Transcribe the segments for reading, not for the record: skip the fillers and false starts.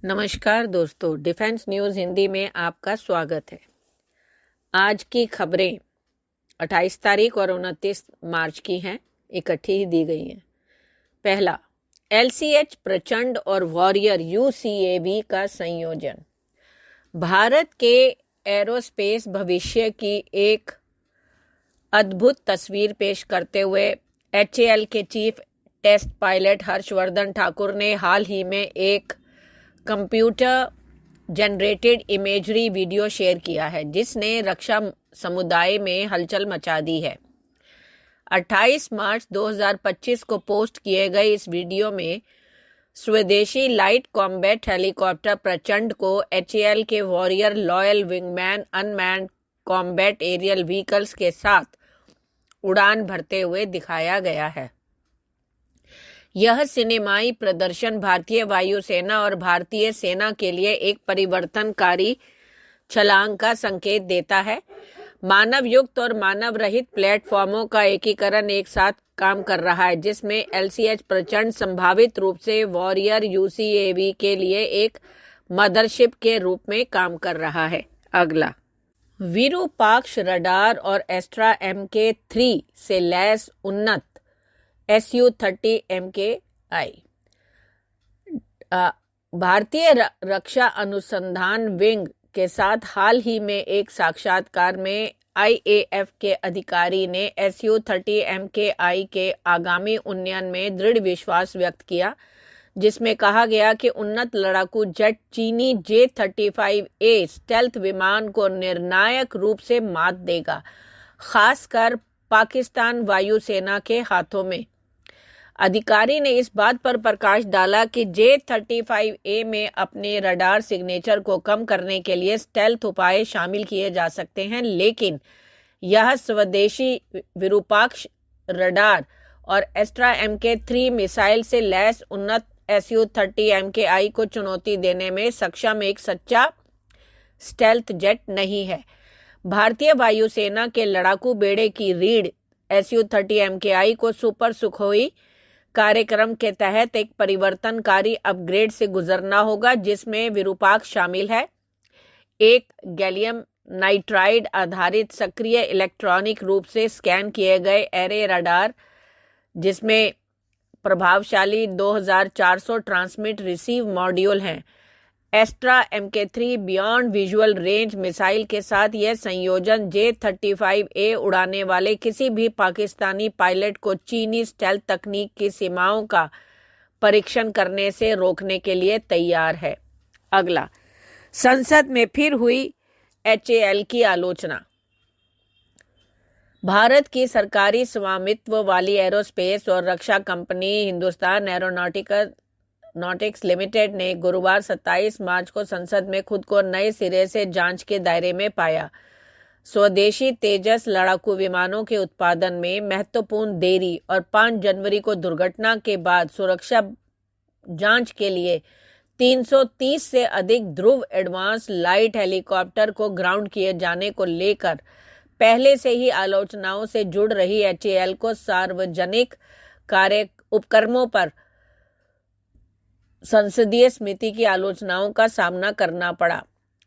नमस्कार दोस्तों, defence news Hindi में आपका स्वागत है। आज की खबरें 28 तारीख और 29 मार्च की हैं, इकट्ठी ही दी गई हैं। पहला, LCH प्रचंड और वॉरियर UCAV का संयोजन। भारत के एरोस्पेस भविष्य की एक अद्भुत तस्वीर पेश करते हुए HAL के chief test pilot Harshvardhan Thakur ने हाल ही में एक computer generated imagery video share किया है, जिसने रक्षा समुदाय में हलचल मचा दी है। 28 मार्च 2025 को पोस्ट किए गए इस वीडियो में स्वदेशी लाइट कॉम्बैट हेलीकॉप्टर प्रचंड को HAL के warrior loyal wingman unmanned combat aerial vehicles के साथ उड़ान भरते हुए दिखाया गया है। यह सिनेमाई प्रदर्शन भारतीय वायुसेना और भारतीय सेना के लिए एक परिवर्तनकारी छलांग का संकेत देता है। मानव युक्त और मानव रहित प्लेटफॉर्मों का एकीकरण एक साथ काम कर रहा है, जिसमें LCH प्रचंड संभावित रूप से वॉरियर UCAV के लिए एक मदरशिप के रूप में काम कर रहा है। अगला, विरूपाक्ष रडार और एस्ट्रा MK3 से लैस उन्नत Su-30 MKI। भारतीय रक्षा अनुसंधान विंग के साथ हाल ही में एक साक्षात्कार में IAF के अधिकारी ने Su-30 MKI के आगामी उन्नयन में दृढ़ विश्वास व्यक्त किया, जिसमें कहा गया कि उन्नत लड़ाकू जेट चीनी J-35A स्टेल्थ विमान को निर्णायक रूप से मात देगा, खासकर पाकिस्तान वायुसेना के हाथों में। अधिकारी ने इस बात पर प्रकाश डाला कि J-35A में अपने रडार सिग्नेचर को कम करने के लिए स्टेल्थ उपाय शामिल किए जा सकते हैं, लेकिन यह स्वदेशी विरूपाक्ष रडार और एस्ट्रा MK3 मिसाइल से लैस उन्नत Su-30 MKI को चुनौती देने में सक्षम एक सच्चा स्टेल्थ जेट नहीं है। भारतीय वायुसेना के लड़ाकू बेड़े की रीढ़ Su-30 MKI को सुपर सुखोई कार्यक्रम के तहत एक परिवर्तनकारी अपग्रेड से गुजरना होगा, जिसमें विरूपाक्ष शामिल है। एक गैलियम नाइट्राइड आधारित सक्रिय इलेक्ट्रॉनिक रूप से स्कैन किए गए एरे रडार, जिसमें प्रभावशाली 2400 ट्रांसमिट रिसीव मॉड्यूल हैं। Astra MK3 beyond visual range missile के साथ यह संयोजन J-35A उड़ाने वाले किसी भी पाकिस्तानी पायलट को चीनी स्टेल्थ तकनीक की सीमाओं का परीक्षण करने से रोकने के लिए तैयार है। अगला, संसद में फिर हुई HAL की आलोचना। भारत की सरकारी स्वामित्व वाली एरोस्पेस और रक्षा कंपनी हिंदुस्तान एरोनॉटिक्स लिमिटेड ने गुरुवार 27 मार्च को संसद में खुद को नए सिरे से जांच के दायरे में पाया। स्वदेशी तेजस लड़ाकू विमानों के उत्पादन में महत्वपूर्ण देरी और 5 जनवरी को दुर्घटना के बाद सुरक्षा जांच के लिए 330 से अधिक ध्रुव एडवांस लाइट हेलीकॉप्टर को ग्राउंड किए जाने को लेकर पहले से ही आलोचनाओं से जुड़ रही HAL को सार्वजनिक कार्य उपक्रमों पर संसदीय समिति की आलोचनाओं का सामना करना पड़ा।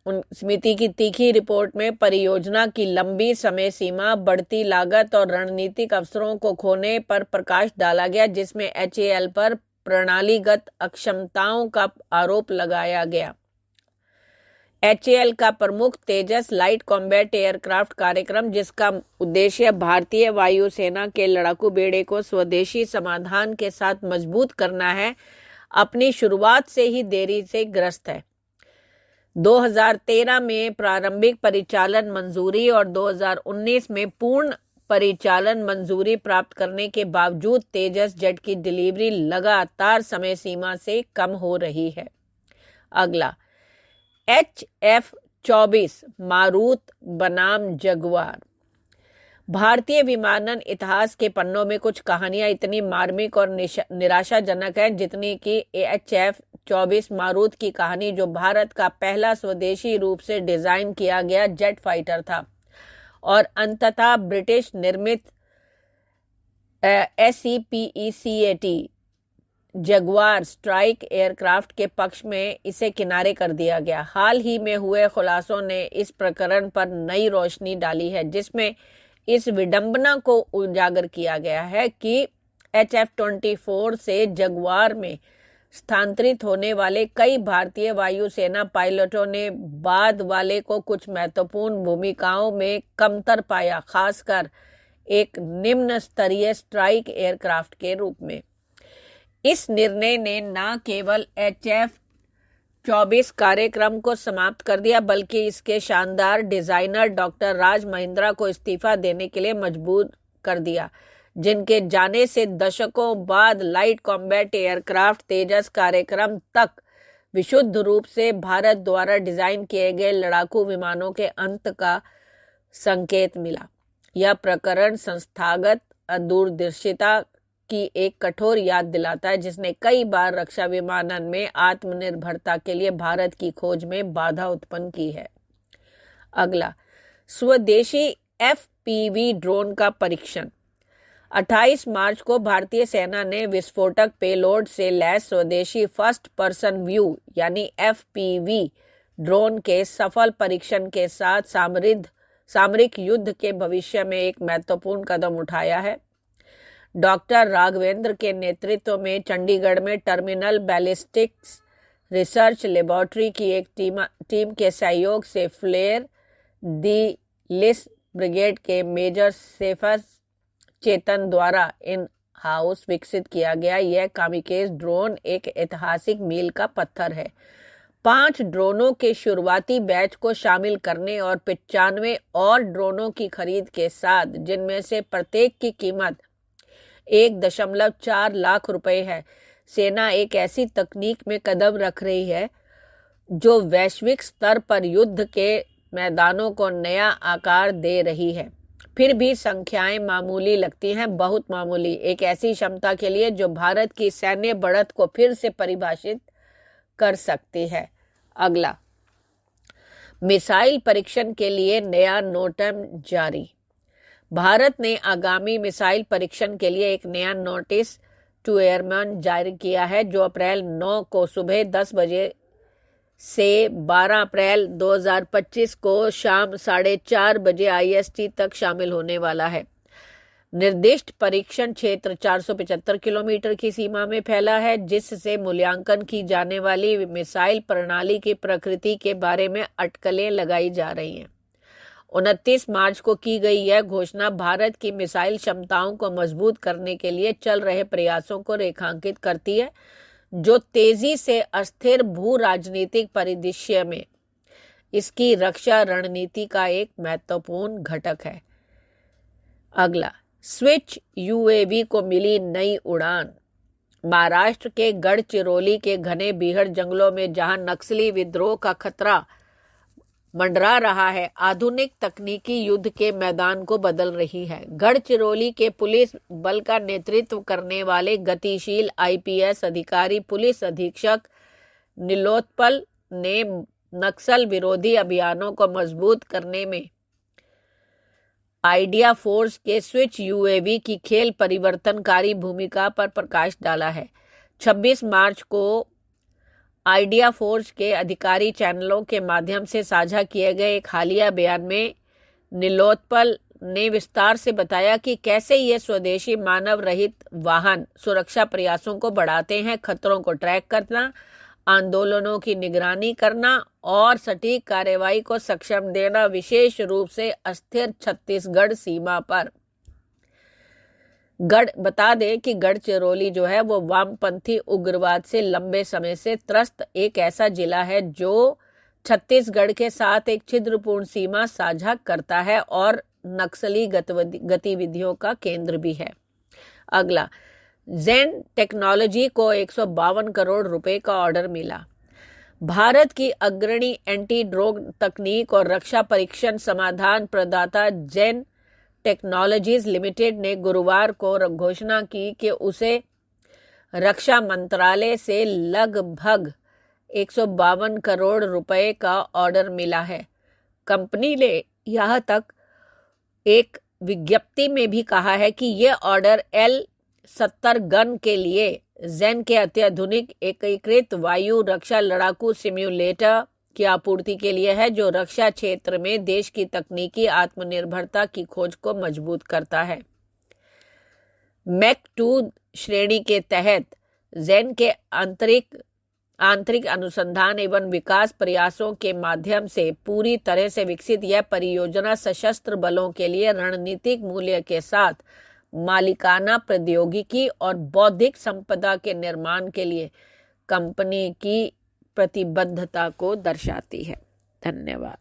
उन समिति की तीखी रिपोर्ट में परियोजना की लंबी समय सीमा, बढ़ती लागत और रणनीतिक अवसरों को खोने पर प्रकाश डाला गया, जिसमें HAL पर प्रणालीगत अक्षमताओं का आरोप लगाया गया। HAL का प्रमुख तेजस लाइट कॉम्बैट एयरक्राफ्ट कार्यक्रम, जिसका उद्देश्य भारतीय वायुसेना के लड़ाकू बेड़े को स्वदेशी समाधान के साथ मजबूत करना है, अपनी शुरुआत से ही देरी से ग्रस्त है। 2013 में प्रारंभिक परिचालन मंजूरी और 2019 में पूर्ण परिचालन मंजूरी प्राप्त करने के बावजूद तेजस जेट की डिलीवरी लगातार समय सीमा से कम हो रही है। अगला, HF-24 मारूत बनाम जगुआर। भारतीय विमानन इतिहास के पन्नों में कुछ कहानियां इतनी मार्मिक और निराशाजनक हैं जितनी कि HF-24 मारूत की कहानी, जो भारत का पहला स्वदेशी रूप से डिजाइन किया गया जेट फाइटर था और अंततः ब्रिटिश निर्मित SEPECAT जगुआर स्ट्राइक एयरक्राफ्ट के पक्ष में इसे किनारे कर दिया गया। हाल ही में हुए खुलासों ने इस प्रकरण पर नई रोशनी डाली है, जिसमें इस विडंबना को उजागर किया गया है कि HF-24 से जगुआर में स्थानांतरित होने वाले कई भारतीय वायुसेना पायलटों ने बाद वाले को कुछ महत्वपूर्ण भूमिकाओं में कमतर पाया, खासकर एक निम्न स्तरीय स्ट्राइक एयरक्राफ्ट के रूप में। इस निर्णय ने न केवल HF-24 कार्यक्रम को समाप्त कर दिया, बल्कि इसके शानदार डिजाइनर डॉक्टर राज महिंद्रा को इस्तीफा देने के लिए मजबूर कर दिया, जिनके जाने से दशकों बाद लाइट कॉम्बैट एयरक्राफ्ट तेजस कार्यक्रम तक विशुद्ध रूप से भारत द्वारा डिजाइन किए गए लड़ाकू विमानों के अंत का संकेत मिला। यह प्रकरण संस्थागत दूरदर्शिता की एक कठोर याद दिलाता है, जिसने कई बार रक्षा विमानन में आत्मनिर्भरता के लिए भारत की खोज में बाधा उत्पन्न की है। अगला, स्वदेशी FPV ड्रोन का परीक्षण। 28 मार्च को भारतीय सेना ने विस्फोटक पेलोड से लैस स्वदेशी फर्स्ट पर्सन व्यू यानी FPV ड्रोन के सफल परीक्षण के साथ सामरिक युद्ध के भविष्य में एक महत्वपूर्ण कदम उठाया है। डॉक्टर राघवेंद्र के नेतृत्व में चंडीगढ़ में टर्मिनल बैलिस्टिक्स रिसर्च लेबोरेटरी की एक टीम के सहयोग से फ्लेयर दी लिस ब्रिगेड के मेजर सेफस चेतन द्वारा इन हाउस विकसित किया गया यह कामिकेज ड्रोन एक ऐतिहासिक मील का पत्थर है। 5 ड्रोनों के शुरुआती बैच को शामिल करने और 95 और ड्रोनों की खरीद के साथ, जिनमें से प्रत्येक की कीमत 1.4 लाख रुपए है, सेना एक ऐसी तकनीक में कदम रख रही है जो वैश्विक स्तर पर युद्ध के मैदानों को नया आकार दे रही है। फिर भी संख्याएं मामूली लगती हैं, बहुत मामूली, एक ऐसी क्षमता के लिए जो भारत की सैन्य बढ़त को फिर से परिभाषित कर सकती है। अगला, मिसाइल परीक्षण के लिए नया नोटम जारी। भारत ने आगामी मिसाइल परीक्षण के लिए एक नया नोटिस टू एयरमैन जारी किया है, जो अप्रैल 9 को सुबह 10 बजे से 12 अप्रैल 2025 को शाम 4:30 बजे IST तक शामिल होने वाला है। निर्दिष्ट परीक्षण क्षेत्र 475 किलोमीटर की सीमा में फैला है, जिससे मूल्यांकन की जाने वाली मिसाइल प्रणाली की प्रकृति के बारे में अटकलें लगाई जा रही हैं। 29 मार्च को की गई यह घोषणा भारत की मिसाइल क्षमताओं को मजबूत करने के लिए चल रहे प्रयासों को रेखांकित करती है, जो तेजी से अस्थिर भू राजनीतिक परिदृश्य में इसकी रक्षा रणनीति का एक महत्वपूर्ण घटक है। अगला, स्विच UAV को मिली नई उड़ान। महाराष्ट्र के गढ़चिरौली के घने बीहड़ जंगलों में जहां नक्सली विद्रोह का खतरा मंडरा रहा है, आधुनिक तकनीकी युद्ध के मैदान को बदल रही है। गढ़चिरौली के पुलिस बल का नेतृत्व करने वाले गतिशील IPS अधिकारी पुलिस अधीक्षक नीलोत्पल ने नक्सल विरोधी अभियानों को मजबूत करने में आइडिया फोर्स के स्विच UAV की खेल परिवर्तनकारी भूमिका पर प्रकाश डाला है। 26 मार्च को आइडिया फोर्स के अधिकारी चैनलों के माध्यम से साझा किए गए एक हालिया बयान में नीलोत्पल ने विस्तार से बताया कि कैसे ये स्वदेशी मानव रहित वाहन सुरक्षा प्रयासों को बढ़ाते हैं, खतरों को ट्रैक करना, आंदोलनों की निगरानी करना और सटीक कार्रवाई को सक्षम देना, विशेष रूप से अस्थिर छत्तीसगढ़ सीमा पर। बता दें कि गढ़चिरौली जो है वो वामपंथी उग्रवाद से लंबे समय से त्रस्त एक ऐसा जिला है जो छत्तीसगढ़ के साथ एक छिद्रपूर्ण सीमा साझा करता है और नक्सली गतिविधियों का केंद्र भी है। अगला, जेन टेक्नोलॉजी को 152 करोड़ रुपए का ऑर्डर मिला। भारत की अग्रणी एंटी ड्रोन तकनीक और रक्षा परीक्षण समाधान प्रदाता जेन टेक्नोलॉजीज लिमिटेड ने गुरुवार को घोषणा की कि उसे रक्षा मंत्रालय से लगभग 152 करोड़ रुपए का ऑर्डर मिला है। कंपनी ने यहां तक एक विज्ञप्ति में भी कहा है कि यह ऑर्डर L-70 गन के लिए जेन के अत्याधुनिक एकीकृत वायु रक्षा लड़ाकू सिम्युलेटर की आपूर्ति के लिए है, जो रक्षा क्षेत्र में देश की तकनीकी आत्मनिर्भरता की खोज को मजबूत करता है। मैक 2 श्रेणी के तहत जेन के आंतरिक अनुसंधान एवं विकास प्रयासों के माध्यम से पूरी तरह से विकसित यह परियोजना सशस्त्र बलों के लिए रणनीतिक मूल्य के साथ मालिकाना प्रौद्योगिकी और बौद्धिक संपदा के निर्माण के लिए कंपनी की प्रतिबद्धता को दर्शाती है। धन्यवाद।